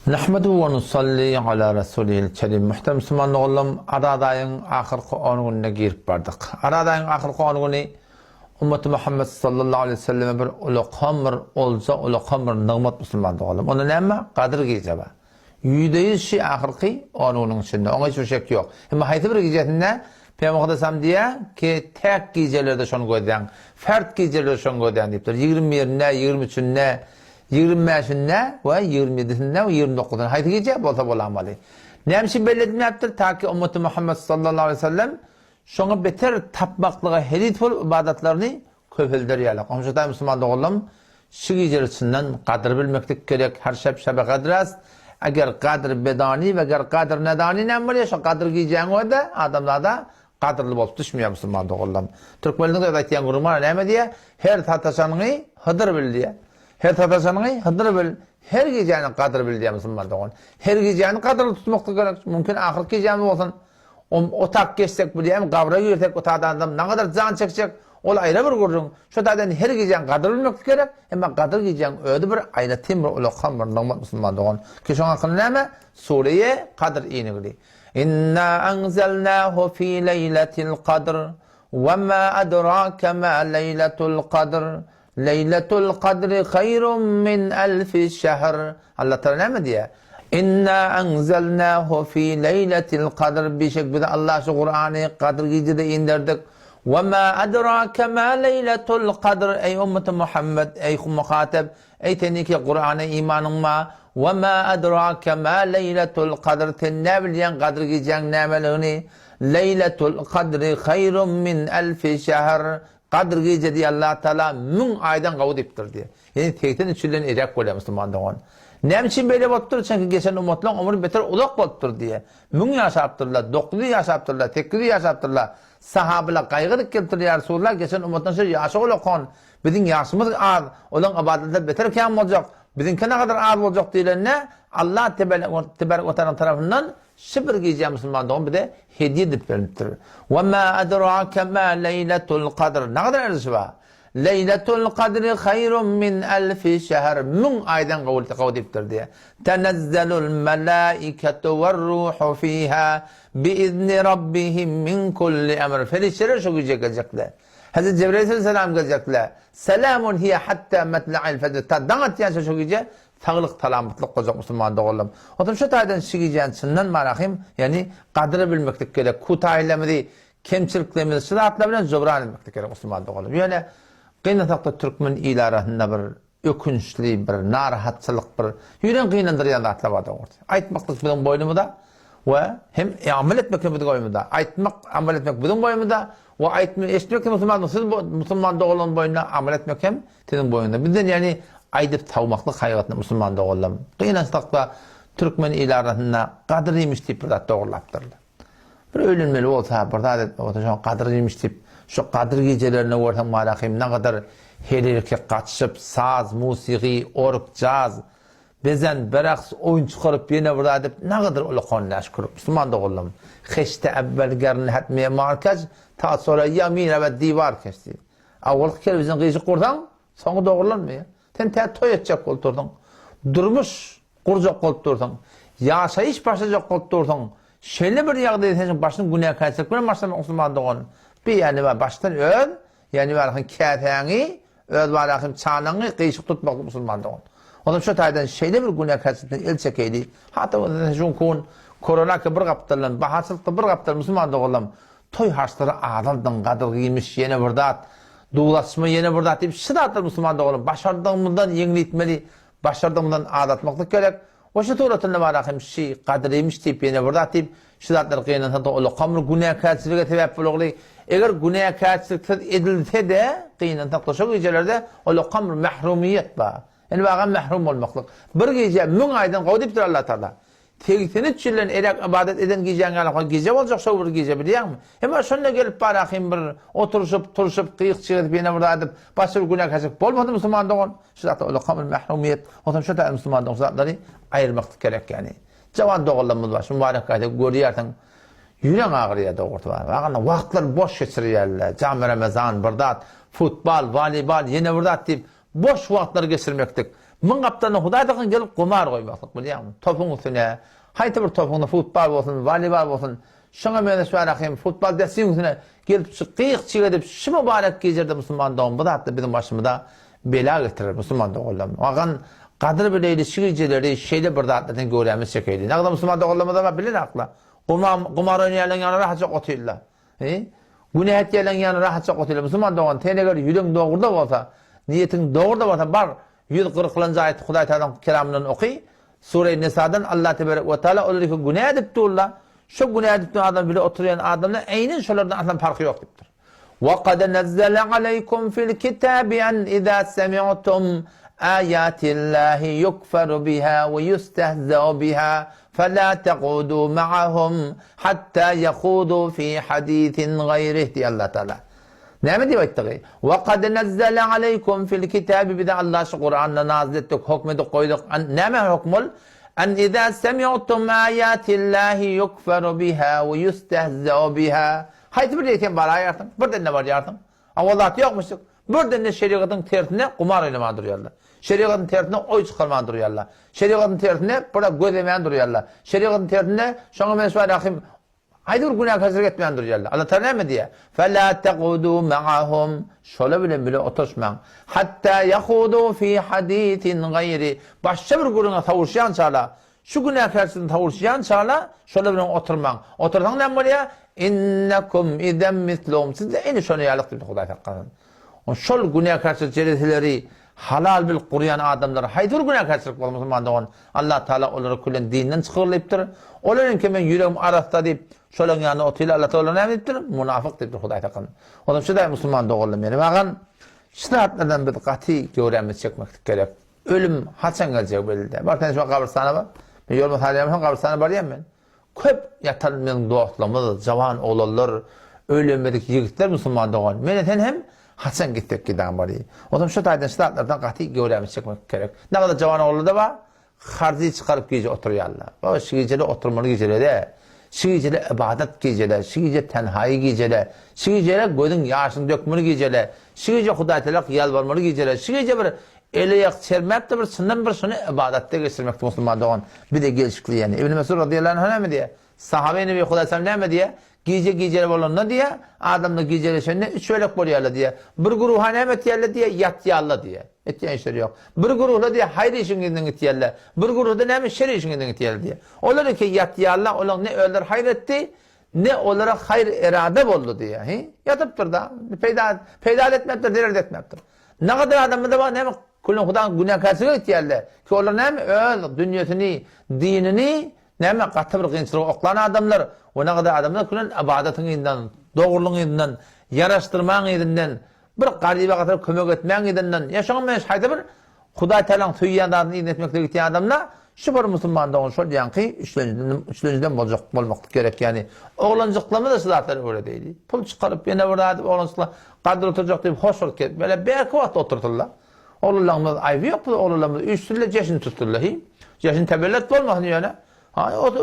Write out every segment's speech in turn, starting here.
Nahmadu ve nusalli ala Resulil Kerim. Muhterem Müslüman oğlum, Aradayın ahirki 10 gününe girip bardık. Aradayın ahirki 10 günü Ümmeti Muhammed sallallahu aleyhi ve selleme bir uluqamır olsa uluqamır nığmat Müslüman oğlum. Onu neyme? Kadir geceba. %100 şey ahirki 10 günün içinde. Ona hiçbir şey yok. Ama hayti bir gecesinde Peygamber desem diye ki tek gecelerde şunu koydan, fert gecelerde şunu koydan deyiptir. 21'ine, 23'üne, 25'inde ve 27'sinde ve 29'unda haydi gece bolsa bolamalı. Nemşi belledim yaptır ta ki ümmeti Muhammed sallallahu aleyhi ve sellem şuna beter tapmaklığa herit ol ibadetlerini köpeldiriyalak. Omşatay Müslüman oğlum şu gecesinden kadir bilmektik gerek her şebe kadras. Eğer kadir bedani ve eğer kadir nedani ne var şu kadir giyeceğin o da adamlarda kadirli bolup düşmüyor Müslüman oğlum. Türkmenliğinde de aytiyan kurumlar ne diye her tahtaşanını hıdır bil diye. Her tahtaşanını hıdır bil. Her gecenin kadri bil diye Müslüman oğlum. Her gecenin kadrini tutmakta gerek. Mümkün ahir gecemiz olsun. O tak geçsek bileyim, kavra girsek o tağdan adam ne kadar can çekecek, ol ayrı bir kurcun. Şu tağdan her gecenin kadri bilmek gerek. Ama kadri gecenin öyle bir ayrı timur ulukan bir nağmat Müslüman oğlum. Ki şu an kılın ama Suriye kadr iğnegli. İnna enzelnahu fi leyletil kadr ve ma adrake ma leyletul kadr. Leyletul kadri hayrun min elfi şehr. Allah Teala ne diye? İnna enzelnahu fi leyletil kadr. Bir şekilde Allah şu Kur'an'ı kadr gecede indirdik. Ve ma adrake ma leyletul kadr. Ey ümmeti Muhammed, ey muhateb, ey teniki Kur'an'a imanın ma. Ve ma adrake ma leyletul kadr. Ten ne bilen kadr gecenin nemeliğini. Leyletul kadri hayrun min elfi şehr. Kadir gece diye Allah Teala 1000 aydan kavud ettir diye. Yani tekten içinden erek koyuyor Müslümanlar. Ne için böyle bottur? Çünkü geçen umutlan ömrü beter ulak bottur diye. 1000 yaşaptırlar, 9 yaşaptırlar, 8 yaşaptırlar. Sahabeler kaygıdık keltiriyor Resulullah geçen umutlan şey yaşı ulakon. Bizim yaşımız az. Olan ibadetler beter kıyam olacak. Bizimki ne kadar az olacak diyelerine Allah tebarek ve teala tarafından şibir giyeceğim Müslümanlar bir de hediye edip verilmiştir. وَمَا أَدْرَاكَ مَا لَيْلَةُ الْقَدْرِ. Ne kadar erişi var? لَيْلَةُ الْقَدْرِ خَيْرٌ مِنْ أَلْفِ شَهَرٍ. 1000 aydan kavud ettir diye. تَنَزَّلُ الْمَلَائِكَةُ وَالرُّوحُ فِيهَا بِإِذْنِ رَبِّهِمْ مِنْ كُلِّ أَمْرٍ. Ferişteler şu gece gelecekler. Hazreti Cebrail Aleyhisselam gelecekler. Selamun hiye hatta metla'il fecr. Taddanat yani şu gece sağlık talamıtlık olacak Müslüman oğlum. Otur şu taydan şigeceğin sından marahim yani kadri bilmektik gerek. Kutaylemedi, kemçiliklemedi, sıratla zobran etmektik gerek Müslüman oğlum. Yani kıynatakta Türkmen ilarasında bir ökünçlü bir narahatçılık bir yüren kıynandır yanında atlabadı orada. Aytmaklık bizim boynumda ve hem amel etmek bizim boynumda. Aytmak, amel etmek bizim boynumda ve aytmak, eşitmek Müslüman oğlum boynuna amel etmek hem senin boynunda. Bizden yani aydıp tavmaklık hayatında Müslüman oğlum. Kıynatakta Türkmen ilarasında kadriymiş deyip burada doğrulattırdı. Bir ölünmeli olsa burada kadriymiş deyip şu kadr gecelerine ortam marahim ne kadar her erkek kaçışıp saz, musiki, ork, caz, bezen, beraks, oyun çıkarıp yine burada edip ne kadar ulukonlaş kurup Müslüman oğlum. Heşte evvel gerini hatmeye markaj ta sonra yamin ve divar kesti. Avvalık televizyon kıyıcı kurdan sonu doğrulanmıyor. Sen toy edecek oldurdun. Durmuş kuracak oldurdun. Yaşayış başlayacak oldurdun. Şöyle bir yağda edeceksin başını güneye kaçacak. Ben başlamak Müslüman doğun. Bir yani var baştan öl. Yani var kâfeğini, öl var çanını kıyışık tutmak Müslüman doğun. Ondan şu taydan şeyle bir güneye kaçacak el çekeydi. Hatta o şunkun korona ki bir kaptırlan, baharsızlıkta bir kaptırlan Müslüman doğun. Toy harçları ağlardan kadar giymiş yeni burdat. Doğulaşma yeni burada deyip şıdatır Müslüman oğlum. Başardığımızdan yenilitmeli, başardığımızdan ağlatmaklık gerek. O şu tuğratında var akım şey kadriymiş deyip yeni burada deyip şıdatlar kıyınan da olu kamlı güneye kâtsizliğe tebep bulduğu. Eğer güneye kâtsizlik edilse de kıyınan da şu gecelerde olu kamlı mahrumiyet var. Yani bağın mahrum olmaklık. Bir gece 1000 aydan kavdiptir Allah Teala. Tekitini çillen erek ibadet eden gecen gece olacak şu bir gece biliyor musun? Ama şunla gelip bırakayım bir oturuşup kıyık çıkıp yine burada edip başka bir günah kaçıp olmadı Müslüman doğun. Şu zaten öyle kamil mahrumiyet. Ondan şu da Müslüman doğun zatları ayırmak gerek yani. Cavan doğularımız var. Şu mübarek kayda görüyorsan yüren ağrıya doğurdu var. Bakın vaktler boş geçiriyorlar. Cami Ramazan, birdat, futbol, voleybol, yine birdat deyip boş vaktları geçirmektik. Mın kaptanı Hudaydıkın gelip kumar koymaklık biliyor musun? Topun üstüne, haydi bir topunda futbol olsun, voleybol olsun. Şuna mene suarakayım, futbol desin üstüne gelip şu kıyık çiğdip şu mübarek gecerde Müslüman doğum. Bu da hatta bizim başımıza bela getirir Müslüman doğulam. Ağan kadir bile ilişki geceleri şeyle burada atladan göremiz çekeydi. Ne kadar Müslüman doğulamada var bilir akla. Kumar oynayan yanı rahatça otuyorlar. Günah etkilen yanı rahatça otuyorlar. Müslüman doğan teneler yüreğin doğurda olsa, niyetin doğurda olsa bar 140 ayet Huday Teala'nın kelamından okuy. Sure-i Nisa'dan Allah Tebarek ve Teala olar ki günah edip dururlar. Şu günah edip adam bile oturuyan adamla aynen şolardan aslan farkı yok diptir. وَقَدْ نَزَّلَ عَلَيْكُمْ فِي الْكِتَابِ أَنْ إِذَا سَمِعْتُمْ آيَاتِ اللّٰهِ يُكْفَرُ بِهَا وَيُسْتَهْزَأُ بِهَا فَلَا تَقُودُوا مَعَهُمْ حَتَّى يَخُوضُوا فِي حَدِيثٍ غَيْرِهِ diye Allah Teala. Ne mi diyor ettiği? وَقَدْ نَزَّلَ عَلَيْكُمْ فِي الْكِتَابِ bir de Allah şu Kur'an'la nazil ettik, hükmedik, koyduk. Ne mi hükmül? أن إذا سمعتم آيات الله يكفر بها ويستهزأ بها. Haydi bir deyken var ayartın. Buradan ne var yartın? Allah'ta yokmuştuk. Buradan ne şeriatın tersine kumar oynamaya duruyorlar. Şeriatın tersine oy çıkarmaya duruyorlar. Şeriatın tersine burada gözlemeye duruyorlar. Şeriatın tersine şuna mensuar rahim. Haydi bir günah hazır etmeyen duruyorlar. Allah Teala ne diye? فَلَا تَقُودُوا مَعَهُمْ şöyle bile oturmayın. Hatta yahudu fi hadithin gayri. Başka bir guruna tavuşayan çağla. Şu günah karşısında tavuşayan çağla şöyle bile oturmayın. Otursan ne buraya? İnnekum idem mislum. Siz de en şöyle yalık dedi Huday Teala. O şol günah karşı cereteleri halal bil Kur'an adamlar haydur günah karşılık olmasın da Allah Teala onları kullen dininden çıkarıptır. Onların ki men yüreğim arasında deyip şolun yanına oturuyor Allah Teala ne deyiptir? Münafık deyiptir Huday Teala. Onun şu da Müslüman doğulam yani. Bakın şiratlardan bir kati göremiz çekmek gerek. Ölüm haçan gelecek belli. Bakın şu kabristana var. Ben yolum halyamın kabristana var diyeyim ben. Köp yatanın doğutlamız, cavan oğullar, ölmedik yigitler Müslüman doğan. Meneten hem haçan gittik giden var. O zaman şu taydan şiratlardan kati göremiz çekmek gerek. Ne kadar cavan oğullar da var. Harzi çıkarıp gece oturuyorlar. O gecede oturmalı geceleri de. Gecede ibadet geceler, gece tenhayı geceler, gece gözün yaşını dökmeli geceler, gece Huday Teala yalvarmalı geceler, gece bir eleyak çermep de bir sından bir şunu ibadette geçirmek Müslüman doğan bir de gelişikliği yani. İbn Mesud radıyallahu anh ne mi diye? Sahabe-i Nebi Huday Teala ne mi diye? Geceler olan ne diye? Adamla geceler şöyle üç öylek boruyorlar diye. Bir gruha ne etiyerler diye? Yatyalla diye. Etiyen işleri yok. Bir gruhla diye hayri işin gidinden etiyerler. Bir gruhda ne mi şerri işin gidinden etiyerler diye. Onlar ki yatyalla olan ne öller hayretti ne olarak hayır irade oldu diye. Yatıptır da. Peyda etmektir, dert etmektir. Ne kadar adamı da var ne mi? Kulun Hudan günah karşılığı etiyerler. Ki onlar ne mi? Öl dünyasını, dinini ne mi? Katı bir kıyınçılığı oklanan adamlar. O ne kadar adamlar kulun ibadetininden, doğruluğundan, yaraştırmanından, bir garibe kadar kömek etmeğinden yaşanmayan hayda bir Huday Teala'nın tüyyanlarını etmekle gittiği adamla şu bir Müslüman doğun şol diyen ki üçlüncüden olmak gerek yani. Oğlancıklama da silahları öyle değil. Pul çıkarıp yine burada oğlancıkla kadro oturacak deyip hoş olup gelip böyle belki vakit oturturlar. Oğlularımız ayıbı yok bu oğlularımız. Üçsüyle ceşini tuturlar. Ceşini tebellet olmasın yani.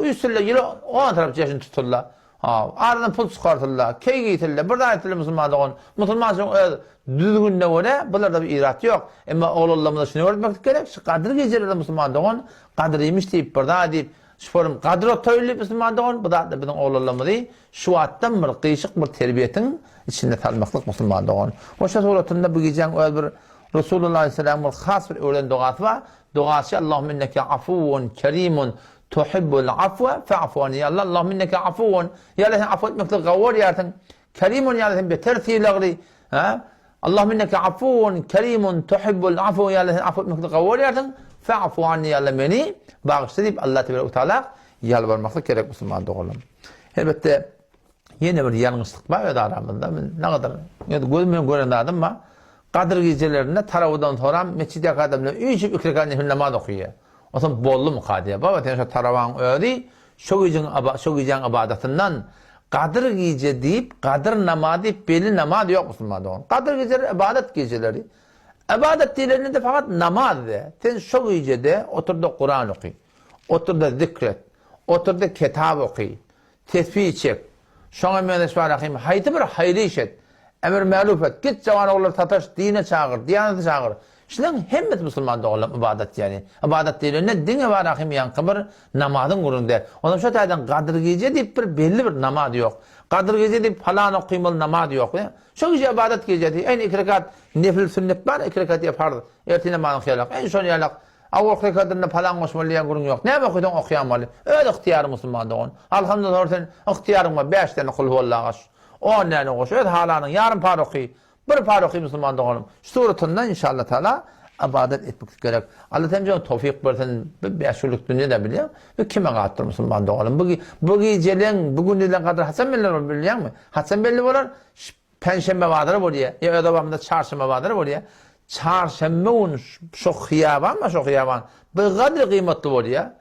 Üçsüyle yine o an taraf ceşini tuturlar. Aradan pul çıkartırlar, key giytirler, burada etirler Müslüman doğun. Müslüman için düzgün ne öyle, bunlarda bir irat yok. Ama oğullarımıza şunu öğretmek gerek, şu kadir gecelerinde Müslüman doğun, kadiriymiş deyip, burada deyip, şuforum kadir otoylu Müslüman doğun, bu da bizim oğullarımızı şu attan bir kıyışık bir terbiyetin içinde tanımaklık Müslüman doğun. O şey suratında bu gecen öyle bir Resulullah Aleyhisselam'ın khas bir öğlen duası var. Duası Allahümme inneke afuvun, kerimun, tuhibbul afwa fa'fu anni Allah Allahümme inneke afuvun ya Allah sen affu etmekle gavur yaratan kerimun ya Allah sen beterti lagri Allahümme inneke afuvun kerimun tuhibbul afwa ya Allah sen affu etmekle gavur yaratan fa'fu anni ya Allah beni bağışla deyip Allah Teala yalvarmakla gerek Müslüman doğalım. Elbette yine bir yanlışlık var ya da aramında ne kadar gözümün gören adam var Kadir gecelerinde taravıdan sonra mescid-i akademine 3 ikrikanlı namaz okuyor. O zaman bollu mu kadiye? Baba tenşe taravan öğdi, şu gecen ibadetinden Kadir gece deyip, Kadir namazı deyip, belli namaz yok Müslüman doğun. Kadir geceleri ibadet geceleri. İbadet dilerinde de fakat namaz de. Ten şu gecede oturdu Kur'an okuy, oturdu zikret, oturdu kitap okuy, tesbih çek. Şuna mühendisler haydi bir hayri iş et. Emir ma'luf et. Git cavan oğulları tataş, dine çağır, diyanete çağır. Şulan hemmet Müslüman doğulam ibadet yani. İbadet değil ne dine var ahim yankı bir namazın kurunda. Ondan şu taydan Kadir Gece deyip bir belli bir namaz yok. Kadir Gece deyip falan okuymalı namaz yok. Şu gece ibadet gece değil. En 2 rekat nefil sünnet var, 2 rekat yapardı. Ertine namazın kıyalak. En son yalak. Avuk rekatında falan koşmalıyan kurun yok. Ne bakıyordun okuyamalı. Öyle ihtiyarı Müslüman doğun. Alhamdülillah sen ihtiyarın var. 5 tane kul huvallahu aş. 10 tane koş. Öyle halanın yarın par okuy. Bir par okuy Müslüman doğunum. Suretundan inşallah Teala ibadet etmek gerek. Allah temizliğe tevfik versin. Bir şuluk dünyada biliyor. Ve kime kattır Müslüman doğunum. Bu gecelerin bugün neden kadar Hasan belli biliyor musun? Hasan belli olur. Perşembe vardır buraya. Ya da babamda çarşamba vardır buraya. Çarşamba gün şu hiyaban mı şu hiyaban? Bir kadar kıymetli buraya.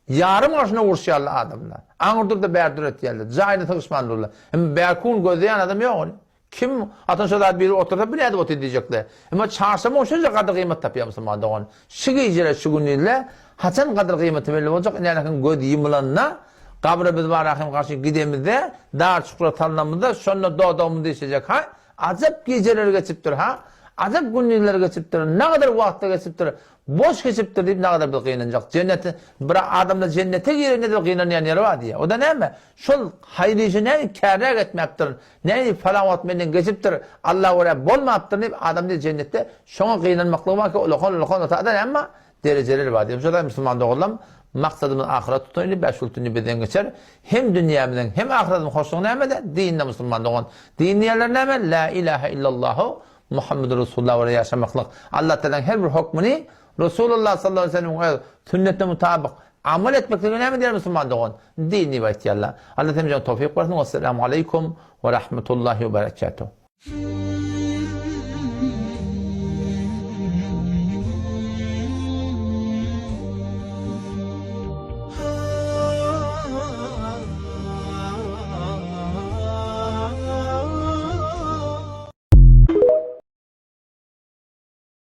Yarım aşına uğraşıyorlar adamlar. Anırdır da berdur ettiyorlar. Zayını tanışmandılar. Hem berkun gözleyen adam yok. Kim atan şöyle biri otursa bile de otur diyecekler. Ama çarşamba o şöyle kadar kıymet tapıyor Müslüman doğan. Şu geceler şu günlerle haçan kadar kıymeti belli olacak. İnanın göz yımılanına kabra biz var ahim karşı gidemizde dar çukura tanımında sonra doğduğumuzda işecek ha. Acayip geceler geçiptir ha. Acayip günler geçiptir. Ne kadar vakti geçiptir. Boş geçiptir deyip ne kadar bir kıyınacak. Cenneti, bırak adamla cennete girer ne de kıyınayan yeri var diye. O da ne mi? Şol hayırlı işi ne kârrak etmektir. Ne falan atmayla geçiptir. Allah oraya bolmaptır deyip adam diye cennette şuna kıyınanmaklığı var ki ulakon otadan ama dereceleri var diye. Şurada Müslüman doğulam. Maksadımız ahiret tutuyla 5 yıl birden geçer. Hem dünyamızın hem ahiretimizin hoşluğunu emede dinle Müslüman doğun. Dinli yerler ne mi? La ilahe illallahu Muhammed Resulullah oraya yaşamaklık. Allah Teala'nın her bir hükmünü Resulullah sallallahu aleyhi ve sellem sünnetine mutabık amel etmekle önemli değil Müslüman doğun. Dini ve ihtiyarlar. Allah temizliğine tevfik versin. Vesselamu aleyküm ve rahmetullahi ve berekatuhu.